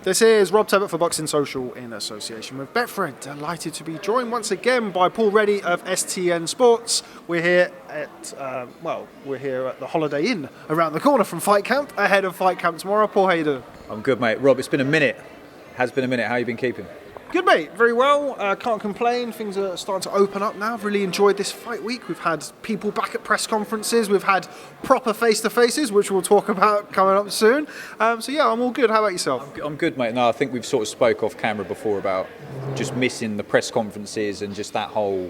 This is Rob Tebbutt for Boxing Social in association with Betfred. Delighted to be joined once again by Paul Reddy of STN Sports. We're here at the Holiday Inn around the corner from Fight Camp, ahead of Fight Camp tomorrow. Paul, how you doing? I'm good, mate. Rob, it's been a minute. Has been a minute. How you been keeping? Good, mate. Very well. Can't complain. Things are starting to open up now. I've really enjoyed this fight week. We've had people back at press conferences. We've had proper face-to-faces, which we'll talk about coming up soon. So yeah, I'm all good. How about yourself? I'm good, mate. No, I think we've sort of spoke off camera before about just missing the press conferences and just that whole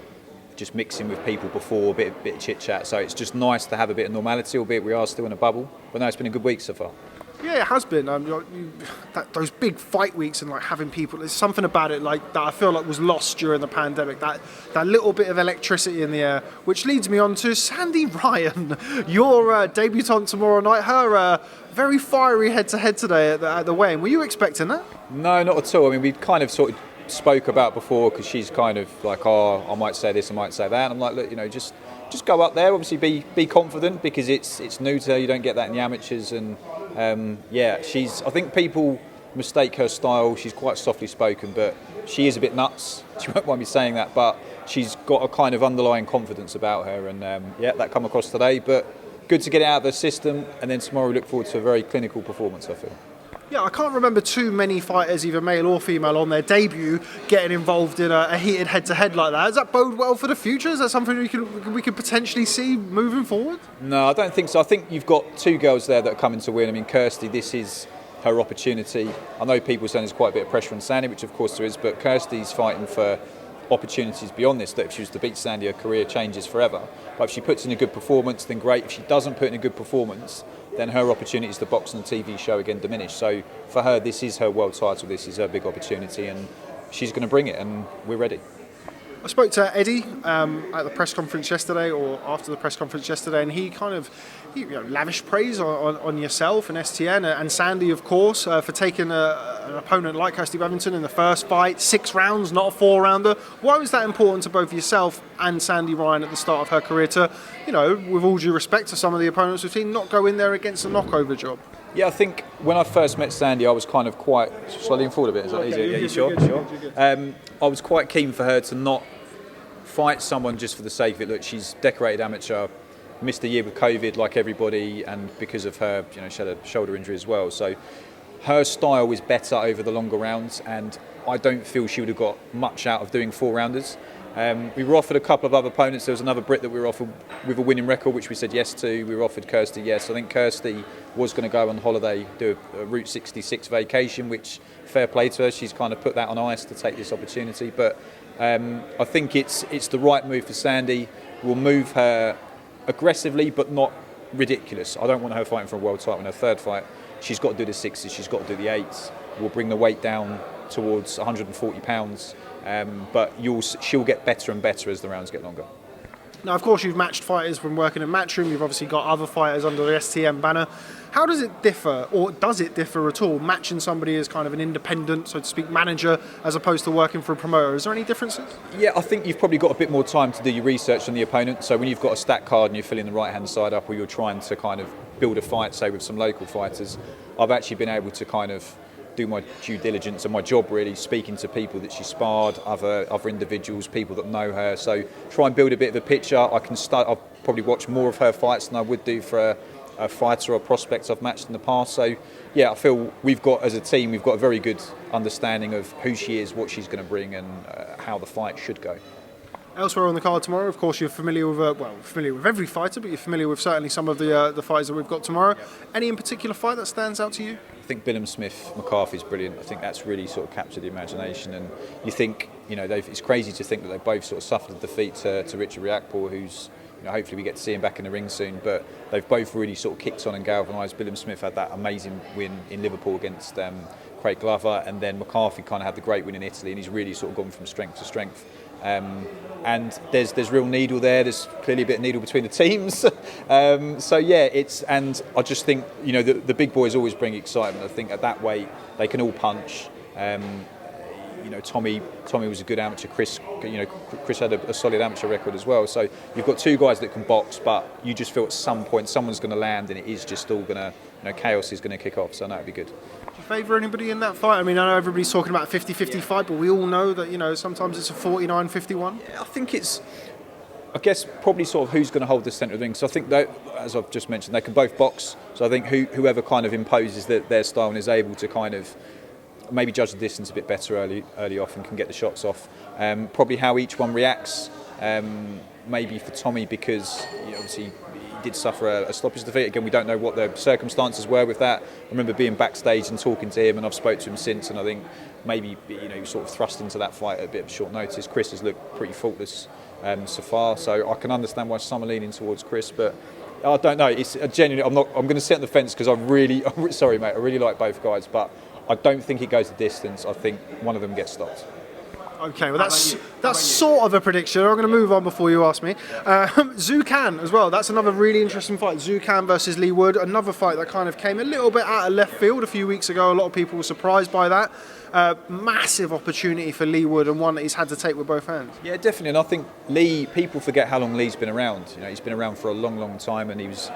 just mixing with people before, a bit of chit-chat. So it's just nice to have a bit of normality, albeit we are still in a bubble. But no, it's been a good week so far. Yeah, it has been. Those big fight weeks and like having people, there's something about it like that I feel like was lost during the pandemic. That little bit of electricity in the air, which leads me on to Sandy Ryan, your debutante tomorrow night. Her very fiery head-to-head today at the weigh-in. Were you expecting that? No, not at all. I mean, we kind of sort of spoke about before because she's kind of like, oh, I might say this, I might say that. And I'm like, look, just go up there. Obviously, be confident because it's new to her. You don't get that in the amateurs and. I think people mistake her style. She's quite softly spoken, but she is a bit nuts. She won't mind me saying that, but she's got a kind of underlying confidence about her, and that come across today. But good to get it out of the system, and then tomorrow we look forward to a very clinical performance, I feel. Yeah, I can't remember too many fighters, either male or female, on their debut getting involved in a heated head-to-head like that. Does that bode well for the future? Is that something we could potentially see moving forward? No, I don't think so. I think you've got two girls there that are coming to win. I mean, Kirsty, this is her opportunity. I know people are saying there's quite a bit of pressure on Sandy, which of course there is, but Kirsty's fighting for opportunities beyond this, that if she was to beat Sandy, her career changes forever. But if she puts in a good performance, then great. If she doesn't put in a good performance, then her opportunities to box on the TV show again diminish. So for her, this is her world title, this is her big opportunity, and she's going to bring it, and we're ready. I spoke to Eddie at the press conference yesterday, or after the press conference yesterday, and he lavished praise on yourself and STN and Sandy, of course, for taking an opponent like Kirsty Bevington in the first fight, 6 rounds, not a 4-rounder. Why was that important to both yourself and Sandy Ryan at the start of her career to, with all due respect to some of the opponents we've seen, not go in there against a knockover job? Yeah, I think when I first met Sandy, I was kind of quite... Shall I lean forward a bit? Is that easier? Yeah, you sure? I was quite keen for her to not fight someone just for the sake of it. Look, she's decorated amateur, missed a year with COVID like everybody, and because of her, she had a shoulder injury as well. So her style is better over the longer rounds, and I don't feel she would have got much out of doing 4-rounders. We were offered a couple of other opponents. There was another Brit that we were offered with a winning record, which we said yes to. We were offered Kirsty, yes. I think Kirsty was going to go on holiday, do a Route 66 vacation, which, fair play to her, she's kind of put that on ice to take this opportunity. But I think it's the right move for Sandy. We'll move her aggressively, but not ridiculous. I don't want her fighting for a world title in her third fight. She's got to do the 6s, she's got to do the 8s. We'll bring the weight down towards 140 pounds. But she'll get better and better as the rounds get longer. Now, of course, you've matched fighters from working in Matchroom. You've obviously got other fighters under the STM banner. How does it differ, or does it differ at all, matching somebody as kind of an independent, so to speak, manager, as opposed to working for a promoter? Is there any differences? Yeah, I think you've probably got a bit more time to do your research on the opponent. So when you've got a stat card and you're filling the right-hand side up, or you're trying to kind of build a fight, say, with some local fighters, I've actually been able to kind of do my due diligence and my job, really, speaking to people that she sparred, other individuals, people that know her. So try and build a bit of a picture. I'll probably watch more of her fights than I would do for a fighter or prospect I've matched in the past. So yeah, I feel we've got, as a team, we've got a very good understanding of who she is, what she's going to bring, and how the fight should go. Elsewhere on the card tomorrow, of course, you're familiar with every fighter, but you're familiar with certainly some of the fighters that we've got tomorrow. Yep. Any in particular fight that stands out to you? I think BILLAM-SMITH McCarthy's brilliant. I think that's really sort of captured the imagination, and you think, it's crazy to think that they both sort of suffered a defeat to Richard Riakporhe, who's, hopefully we get to see him back in the ring soon, but they've both really sort of kicked on and galvanised. BILLAM-SMITH had that amazing win in Liverpool against Craig Glover, and then McCarthy kind of had the great win in Italy, and he's really sort of gone from strength to strength. And there's real needle there. There's clearly a bit of needle between the teams. And I just think the big boys always bring excitement. I think at that weight they can all punch. Tommy was a good amateur. Chris had a solid amateur record as well. So you've got two guys that can box, but you just feel at some point someone's going to land, and it is just all going to chaos is going to kick off. So that'd be good. Do you favour anybody in that fight? I mean, I know everybody's talking about a 50-50 fight, but we all know that, sometimes it's a 49-51. Yeah, I think it's, I guess, probably sort of who's going to hold the centre of the ring. So I think that, as I've just mentioned, they can both box. So I think whoever kind of imposes their style and is able to kind of maybe judge the distance a bit better early off and can get the shots off. Probably how each one reacts. Maybe for Tommy, because obviously he did suffer a stoppage defeat. Again, we don't know what the circumstances were with that. I remember being backstage and talking to him, and I've spoke to him since, and I think maybe he was sort of thrust into that fight at a bit of short notice. Chris has looked pretty faultless so far, so I can understand why some are leaning towards Chris, but I don't know. It's genuinely, I'm going to sit on the fence because sorry mate, I really like both guys, but I don't think it goes the distance. I think one of them gets stopped. Okay, well that's sort of a prediction. I'm going to move on before you ask me. Zhu Can as well. That's another really interesting fight. Zhu Can versus Lee Wood. Another fight that kind of came a little bit out of left field a few weeks ago. A lot of people were surprised by that. Massive opportunity for Lee Wood, and one that he's had to take with both hands. Yeah, definitely. And I think people forget how long Lee's been around. He's been around for a long, long time, and he was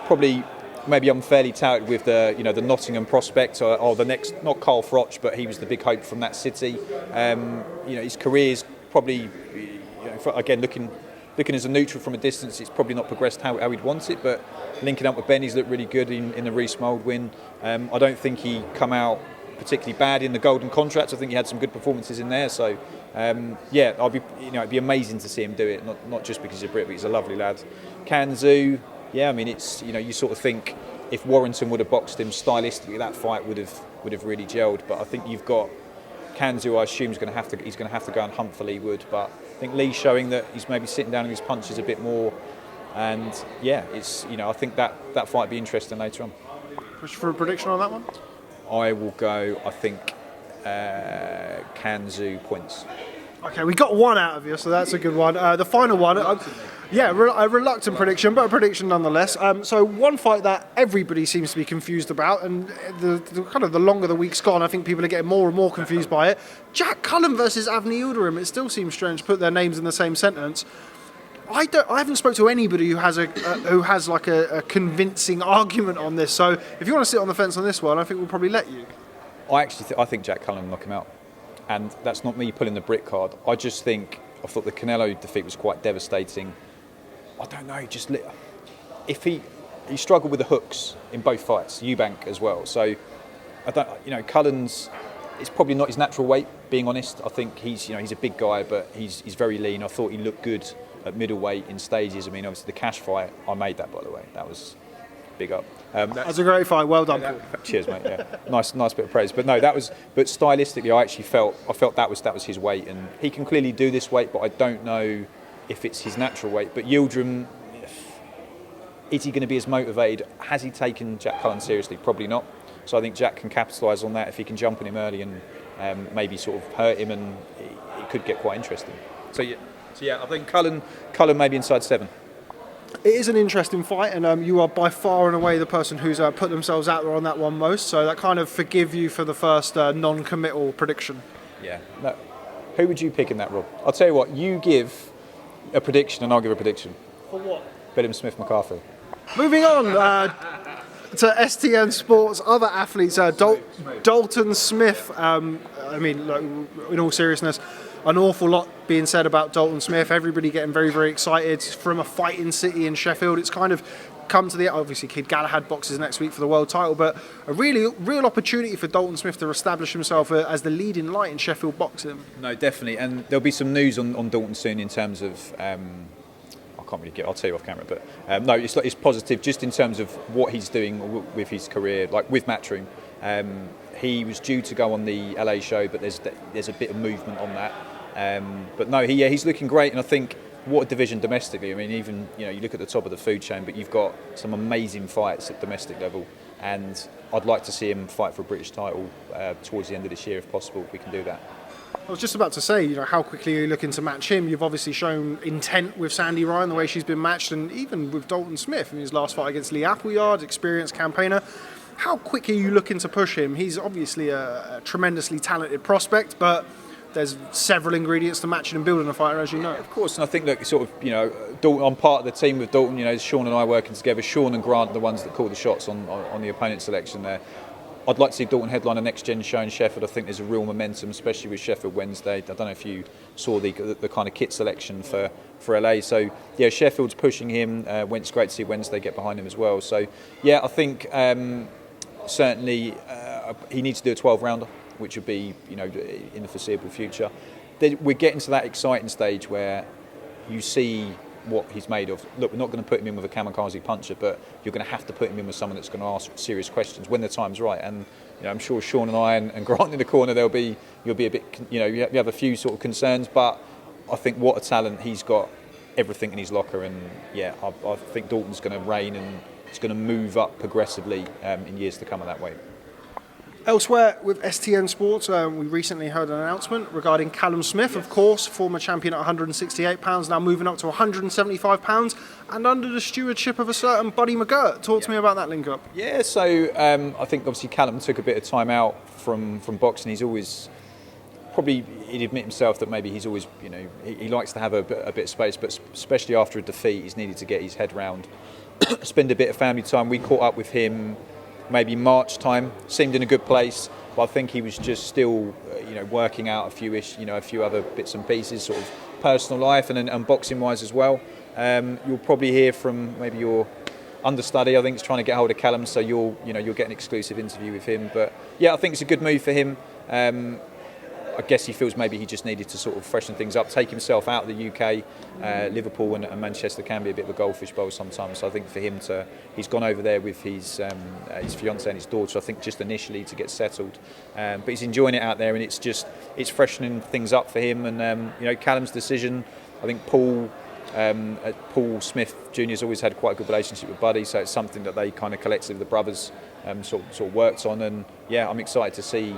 probably maybe unfairly touted with the the Nottingham prospect or the next, not Carl Froch, but he was the big hope from that city. His career's probably again looking as a neutral from a distance, it's probably not progressed how he'd want it, but linking up with Ben, he's looked really good in the Reece Mould win. I don't think he come out particularly bad in the Golden Contracts. I think he had some good performances in there, so it'd be amazing to see him do it, not just because he's a Brit, but he's a lovely lad. Kanzu, yeah, I mean, it's you sort of think if Warrington would have boxed him stylistically, that fight would have really gelled. But I think you've got Kanzu. I assume he's going to have to go and hunt for Lee Wood. But I think Lee's showing that he's maybe sitting down on his punches a bit more. And yeah, it's I think that fight will be interesting later on. Push for a prediction on that one. I will go. I think Kanzu points. Okay, we got one out of you, so that's a good one. The final one, a reluctant prediction, but a prediction nonetheless. So one fight that everybody seems to be confused about, and the longer the week's gone, I think people are getting more and more confused by it. Jack Cullen versus Avni Yildirim. It still seems strange to put their names in the same sentence. I haven't spoke to anybody who has a convincing argument on this. So if you want to sit on the fence on this one, I think we'll probably let you. I think Jack Cullen will knock him out. And that's not me pulling the Brit card. I thought the Canelo defeat was quite devastating. I don't know, if he struggled with the hooks in both fights, Eubank as well. So Cullen's, it's probably not his natural weight, being honest. I think he's a big guy, but he's very lean. I thought he looked good at middleweight in stages. I mean, obviously the Cash fight, I made that, by the way. That was big up. That's a great fight. Well done, Paul. Cheers, mate. Yeah, nice bit of praise. But no, but stylistically, I actually felt that was his weight, and he can clearly do this weight. But I don't know if it's his natural weight. But Yildirim, is he going to be as motivated? Has he taken Jack Cullen seriously? Probably not. So I think Jack can capitalise on that if he can jump on him early and maybe sort of hurt him, and it could get quite interesting. So yeah, I think Cullen maybe inside 7. It is an interesting fight, and you are by far and away the person who's put themselves out there on that one most, so that kind of forgive you for the first non-committal prediction. Yeah. No. Who would you pick in that, Rob? I'll tell you what, you give a prediction and I'll give a prediction. For what? BILLAM-SMITH McCarthy. Moving on to STN Sports, other athletes, Dalton Smith. In all seriousness, an awful lot being said about Dalton Smith. Everybody getting very, very excited from a fighting city in Sheffield. It's kind of come to obviously Kid Galahad boxes next week for the world title, but a real opportunity for Dalton Smith to establish himself as the leading light in Sheffield boxing. No, definitely, and there'll be some news on Dalton soon in terms of. I'll tell you off camera, but it's positive just in terms of what he's doing with his career, like with Matchroom. He was due to go on the LA show, but there's a bit of movement on that. But no, he's looking great, and I think what a division domestically. I mean, even you look at the top of the food chain, but you've got some amazing fights at domestic level, and I'd like to see him fight for a British title towards the end of this year, if possible. If we can do that. I was just about to say, how quickly are you looking to match him? You've obviously shown intent with Sandy Ryan, the way she's been matched, and even with Dalton Smith in his last fight against Lee Appleyard, experienced campaigner. How quick are you looking to push him? He's obviously a tremendously talented prospect, but there's several ingredients to matching and building a fighter, as you know. Of course, and I think that Dalton, I'm part of the team with Dalton. Sean and I working together. Sean and Grant are the ones that call the shots on the opponent selection there. I'd like to see Dalton headline a next gen show in Sheffield. I think there's a real momentum, especially with Sheffield Wednesday. I don't know if you saw the kind of kit selection for LA. So yeah, Sheffield's pushing him. It's great to see Wednesday get behind him as well. So yeah, I think certainly he needs to do a 12 rounder, which would be in the foreseeable future. We're getting to that exciting stage where you see what he's made of. Look, we're not going to put him in with a kamikaze puncher, but you're going to have to put him in with someone that's going to ask serious questions when the time's right. And I'm sure Sean and I and Grant in the corner, you'll be a bit, you have a few sort of concerns, but I think what a talent he's got, everything in his locker, and yeah, I think Dalton's going to reign and it's going to move up progressively in years to come in that way. Elsewhere with STN Sports, we recently heard an announcement regarding Callum Smith, of course, former champion at £168, now moving up to £175, and under the stewardship of a certain Buddy McGirt. Talk to me about that link-up. Yeah, so I think obviously Callum took a bit of time out from boxing. He's always, probably he'd admit himself that maybe he's always, he likes to have a bit of space, but especially after a defeat, he's needed to get his head round, spend a bit of family time. We caught up with him maybe March time, seemed in a good place, but I think he was just still, working out a few other bits and pieces, sort of personal life and boxing wise as well. You'll probably hear from maybe your understudy. I think is trying to get hold of Callum, so you'll get an exclusive interview with him. But yeah, I think it's a good move for him. I guess he feels maybe he just needed to sort of freshen things up, take himself out of the UK. Liverpool and Manchester can be a bit of a goldfish bowl sometimes. So I think for him he's gone over there with his fiancée and his daughter, I think just initially to get settled. But he's enjoying it out there, and it's freshening things up for him. And Callum's decision, I think Paul Smith Jr. has always had quite a good relationship with Buddy, so it's something that they kind of collectively, the brothers, sort of worked on. And yeah, I'm excited to see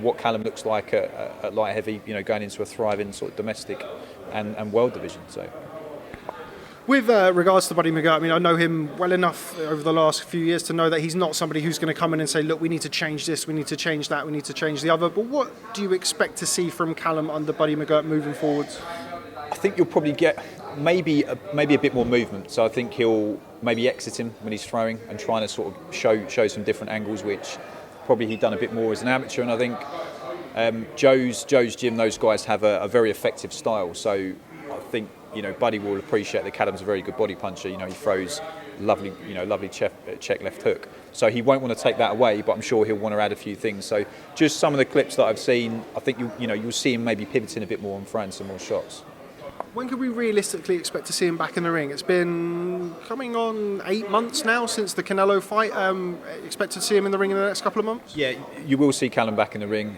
what Callum looks like at light heavy, going into a thriving sort of domestic and world division. So, with regards to Buddy McGirt, I know him well enough over the last few years to know that he's not somebody who's going to come in and say, look, we need to change this, we need to change that, we need to change the other. But what do you expect to see from Callum under Buddy McGirt moving forwards? I think you'll probably get maybe a bit more movement. So I think he'll maybe exit him when he's throwing and trying to sort of show some different angles, which probably he'd done a bit more as an amateur. And I think Joe's gym, those guys have a very effective style. So I think Buddy will appreciate that Callum's a very good body puncher. He throws lovely check left hook. So he won't want to take that away, but I'm sure he'll want to add a few things. So just some of the clips that I've seen, I think you'll see him maybe pivoting a bit more and throwing some more shots. When could we realistically expect to see him back in the ring? It's been coming on 8 months now since the Canelo fight. Expect to see him in the ring in the next couple of months? Yeah, you will see Callum back in the ring.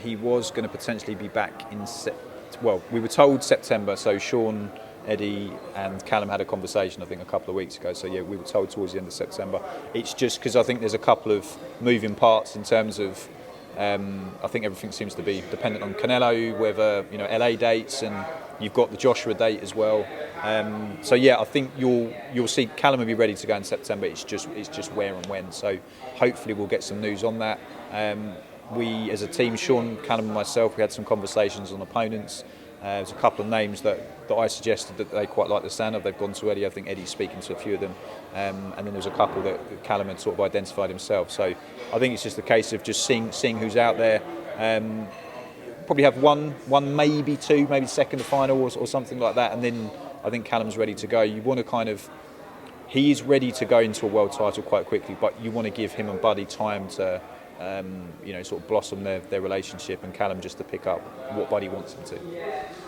He was going to potentially be back in we were told September, so Sean, Eddie and Callum had a conversation I think a couple of weeks ago, so yeah, we were told towards the end of September. It's just because I think there's a couple of moving parts in terms of I think everything seems to be dependent on Canelo, whether LA dates, and you've got the Joshua date as well. So yeah, I think you'll see Callum will be ready to go in September. It's just where and when. So hopefully we'll get some news on that. We as a team, Sean, Callum and myself, we had some conversations on opponents. There's a couple of names that I suggested that they quite like the sound of. They've gone to Eddie. I think Eddie's speaking to a few of them. And then there's a couple that Callum had sort of identified himself. So I think it's just a case of just seeing who's out there. Probably have one, maybe two, maybe second to final or something like that. And then I think Callum's ready to go. You want to he is ready to go into a world title quite quickly, but you want to give him and Buddy time to sort of blossom their relationship, and Callum just to pick up what Buddy wants him to.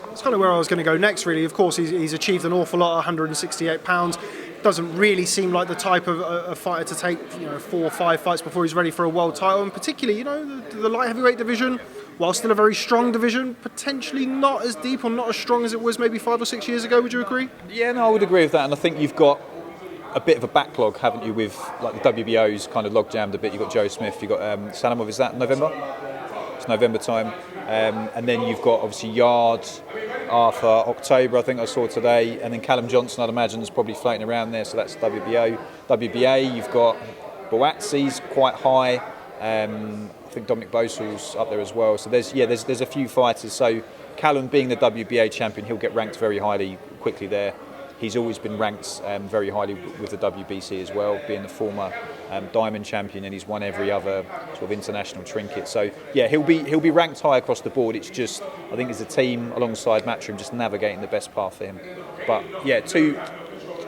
That's kind of where I was going to go next, really. Of course, he's achieved an awful lot, £168. Doesn't really seem like the type of a fighter to take 4 or 5 fights before he's ready for a world title, and particularly the light heavyweight division, while still a very strong division, potentially not as deep or not as strong as it was maybe 5 or 6 years ago. Would you agree? Yeah, no, I would agree with that, and I think you've got a bit of a backlog, haven't you, with like the WBO's kind of log jammed a bit. You've got Joe Smith, you've got Salamov, is that November? It's November time. And then you've got obviously Yard, Arthur, October, I think I saw today, and then Callum Johnson, I'd imagine, is probably floating around there, so that's WBO. WBA, you've got Boatsi's quite high. I think Dominic Bosel's up there as well. So there's a few fighters. So Callum being the WBA champion, he'll get ranked very highly quickly there. He's always been ranked very highly with the WBC as well, being the former Diamond champion, and he's won every other sort of international trinket. So yeah, he'll be ranked high across the board. It's just, I think, as a team alongside Matchroom, just navigating the best path for him. But yeah, two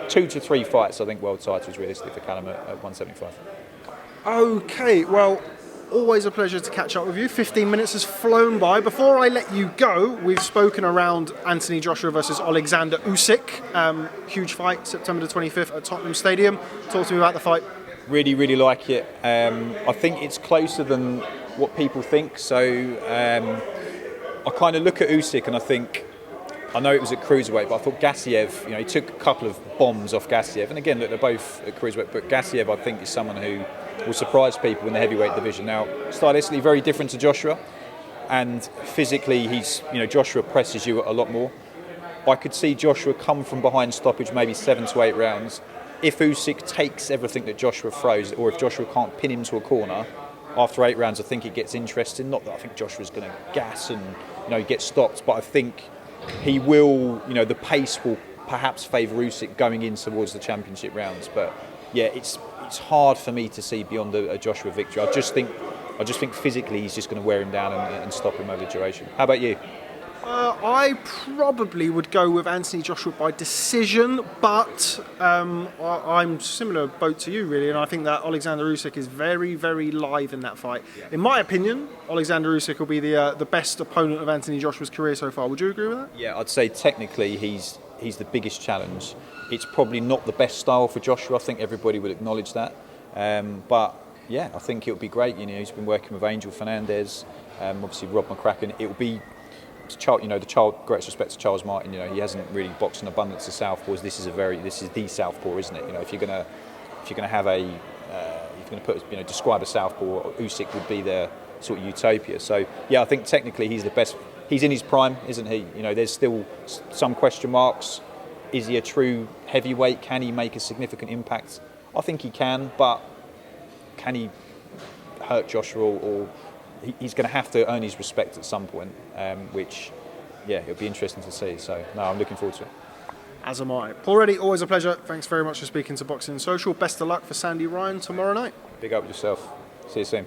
to three fights, I think world title is realistic for Callum at 175. Okay, well, always a pleasure to catch up with you. 15 minutes has flown by. Before I let you go, we've spoken around Anthony Joshua versus Alexander Usyk. Huge fight, September the 25th at Tottenham Stadium. Talk to me about the fight. Really, really like it. I think it's closer than what people think. So I kind of look at Usyk and I think, I know it was at cruiserweight, but I thought Gassiev, he took a couple of bombs off Gassiev. And again, look, they're both at cruiserweight, but Gassiev, I think, is someone who will surprise people in the heavyweight division. Now, stylistically, very different to Joshua, and physically, Joshua presses you a lot more. I could see Joshua come from behind stoppage, maybe 7 to 8 rounds. If Usyk takes everything that Joshua throws, or if Joshua can't pin him to a corner, after 8 rounds, I think it gets interesting. Not that I think Joshua's going to gas and get stopped, but I think he will, the pace will perhaps favour Usyk going in towards the championship rounds. But yeah, it's hard for me to see beyond a Joshua victory. I just think physically he's just going to wear him down and stop him over duration. How about you? I probably would go with Anthony Joshua by decision, but I'm similar boat to you, really, and I think that Alexander Usyk is very, very live in that fight. Yeah. In my opinion, Alexander Usyk will be the best opponent of Anthony Joshua's career so far. Would you agree with that? Yeah, I'd say technically he's the biggest challenge. It's probably not the best style for Joshua. I think everybody would acknowledge that. But yeah, I think it would be great. He's been working with Angel Fernandez, obviously Rob McCracken. It will be, greatest respect to Charles Martin. He hasn't really boxed an abundance of southpaws. This is the southpaw, isn't it? If you're gonna describe a southpaw, Usyk would be their sort of utopia. So yeah, I think technically he's the best. He's in his prime, isn't he? There's still some question marks. Is he a true heavyweight? Can he make a significant impact? I think he can, but can he hurt Joshua, or he's going to have to earn his respect at some point, which, yeah, it'll be interesting to see. So, no, I'm looking forward to it. As am I. Paul Reddy, always a pleasure. Thanks very much for speaking to Boxing Social. Best of luck for Sandy Ryan tomorrow night. Big up yourself. See you soon.